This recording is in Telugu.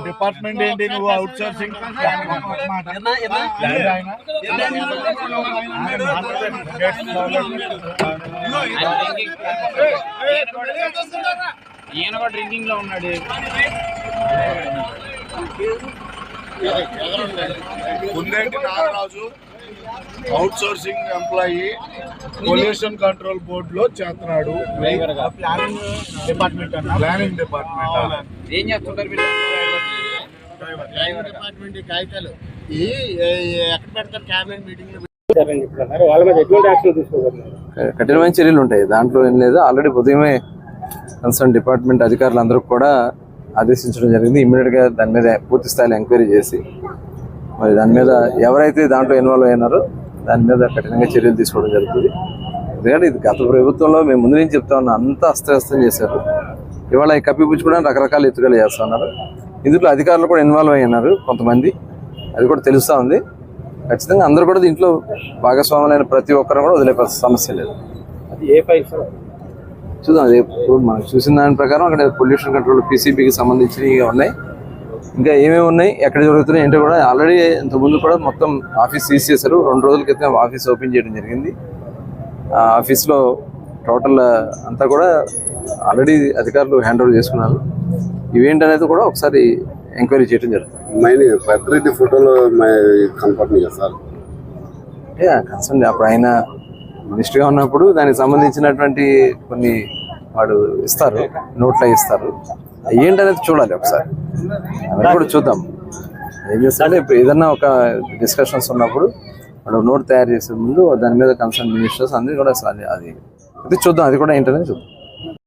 డిపార్ట్మెంట్ ఏంటి నువ్వు అవుట్ సోర్సింగ్ ఈయన కూడా డ్రింకింగ్ లో ఉన్నాడు. ముందేంటి Nagaraju outsourcing employee pollution control board లో చేస్తున్నాడు. ప్లానింగ్ డిపార్ట్మెంట్ ఏం చేస్తుంటారు మీరు? డిపార్ట్మెంట్ కాగితాలు ఎక్కడ పెడతారు? క్యాబినెట్ మీటింగ్ లో కఠినమైన చర్యలు ఉంటాయి, దాంట్లో ఏం లేదు. ఆల్రెడీ ఉదయమే కన్సర్న్ డిపార్ట్మెంట్ అధికారులందరూ కూడా ఆదేశించడం జరిగింది. ఇమ్మీడియట్ గా దాని మీద పూర్తి స్థాయిలో ఎంక్వైరీ చేసి మరి దాని మీద ఎవరైతే దాంట్లో ఇన్వాల్వ్ అయినారో దాని మీద కఠినంగా చర్యలు తీసుకోవడం జరుగుతుంది. ఎందుకంటే ఇది గత ప్రభుత్వంలో మేము ముందు నుంచి చెప్తా ఉన్నాం, అంతా అస్తవ్యస్తం చేశారు. ఇవాళ ఈ కప్పిపుచ్చుకోవడానికి రకరకాల ఎత్తుగడలు చేస్తా ఉన్నారు. ఇందులో అధికారులు కూడా ఇన్వాల్వ్ అయ్యారు కొంతమంది, అది కూడా తెలుస్తూ ఉంది. ఖచ్చితంగా అందరూ కూడా దీంట్లో భాగస్వాములైన ప్రతి ఒక్కరు కూడా వదిలే సమస్య లేదు. అది ఏ ఫైల్ చూద్దాం. అది ఇప్పుడు మనం చూసిన దాని ప్రకారం అక్కడ పొల్యూషన్ కంట్రోల్ PCBకి సంబంధించినవి ఉన్నాయి. ఇంకా ఏమేమి ఉన్నాయి, ఎక్కడ జరుగుతున్నాయి ఏంటో కూడా ఆల్రెడీ ఇంతకుముందు కూడా మొత్తం ఆఫీస్ సీజ్ చేశారు. 2 రోజుల క్రితం ఆఫీస్ ఓపెన్ చేయడం జరిగింది. ఆ ఆఫీస్లో టోటల్ అంతా కూడా ఆల్రెడీ అధికారులు హ్యాండ్ ఓవర్ చేసుకున్నారు. ఇవేంటనేది కూడా ఒకసారి ఎంక్వైరీ చేయడం జరుగుతుంది. ప్రతినిధి ఫోటోలో కనపడుతుంది సార్. అంటే కన్సర్న్ అప్పుడు ఆయన మినిస్టర్గా ఉన్నప్పుడు దానికి సంబంధించినటువంటి కొన్ని వాడు ఇస్తారు, నోట్లో ఇస్తారు. ఏంటనేది చూడాలి ఒకసారి, అవన్నీ కూడా చూద్దాం. ఏం చేస్తారంటే ఇప్పుడు ఏదన్నా ఒక డిస్కషన్స్ ఉన్నప్పుడు వాడు నోట్ తయారు చేసే ముందు దాని మీద కన్సర్న్ మినిస్టర్స్ అందరూ కూడా అది చూద్దాం, అది కూడా ఏంటనేది చూద్దాం.